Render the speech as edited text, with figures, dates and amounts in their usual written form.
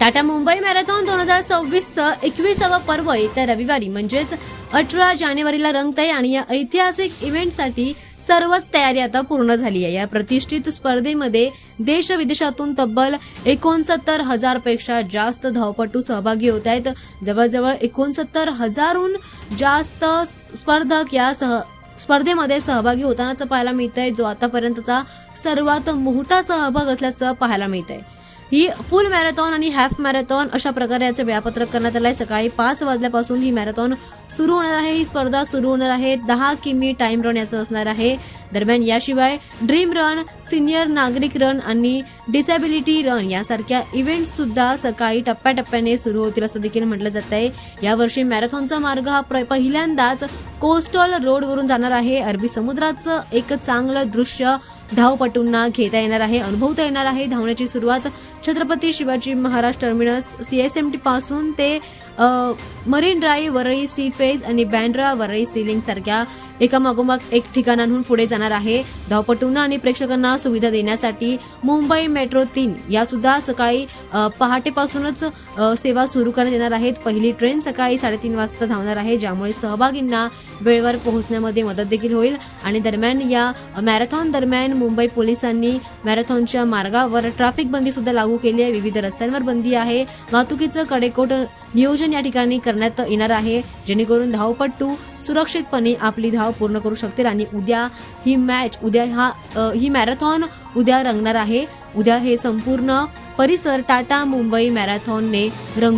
Tata Mumbai marathon 2026चं 21वं पर्व येत्या रविवारी म्हणजेच 18 जानेवारीला रंगतंय आणि या ऐतिहासिक इव्हेंटसाठी सर्वच तयारी आता पूर्ण झाली आहे। या प्रतिष्ठित स्पर्धेमध्ये देश विदेशातून तब्बल 69,000 पेक्षा जास्त धावपटू सहभागी होत आहेत। जवळजवळ 69,000हून जास्त स्पर्धक या स्पर्धेमध्ये सहभागी होतानाच पाहायला मिळतंय, जो आतापर्यंतचा सर्वात मोठा सहभाग असल्याचं पाहायला मिळतंय। ही फुल मॅरेथॉन आणि हाफ मॅरेथॉन अशा प्रकारे याचं वेळापत्रक करण्यात आलंय। सकाळी 5 वाजल्यापासून ही मॅरेथॉन सुरू होणार आहे। ही स्पर्धा सुरू होणार आहे। 10 किमी टाइम रन याचं असणार आहे। दरम्यान याशिवाय ड्रीम रन, सिनियर नागरिक रन आणि डिसेबिलिटी रन यासारख्या इव्हेंट्स सुद्धा सकाळी टप्प्याटप्प्याने सुरू होतील असं देखील म्हटलं जात आहे। यावर्षी मॅरेथॉनचा मार्ग हा पहिल्यांदाच कोस्टल रोडवरून जाणार आहे। अरबी समुद्राचं एक चांगलं दृश्य धावपटूंना घेता येणार आहे, अनुभवता येणार आहे। धावण्याची सुरुवात छत्रपती शिवाजी महाराज टर्मिनस CSMT पासून ते Marine Drive, Worli Sea Face आणि बँड्रा वरळी सीलिंग सारख्या एकामागोमाग एक ठिकाणांहून पुढे जाणार आहे। धावपटूंना आणि प्रेक्षकांना सुविधा देण्यासाठी मुंबई मेट्रो 3 या सुद्धा सकाळी पहाटेपासूनच सेवा सुरू करण्यात येणार आहेत। पहिली ट्रेन सकाळी 3:30 वाजता धावणार आहे, ज्यामुळे सहभागींना वेळेवर पोहोचण्यामध्ये मदत देखील होईल। आणि दरम्यान या मॅरेथॉन दरम्यान मुंबई पोलिसांनी मॅरेथॉनच्या मार्गावर ट्रॅफिक बंदी सुद्धा लागू केली आहे। विविध रस्त्यांवर बंदी आहे। वाहतुकीचं कडेकोट नियोजन या ठिकाणी करण्यात येणार आहे, जेणेकरून धावपटू सुरक्षितपणे आपली धाव पूर्ण करू शकतील। आणि उद्या ही मॅरेथॉन उद्या रंगणार आहे। उद्या हे संपूर्ण परिसर टाटा मुंबई मॅरेथॉनने रंगू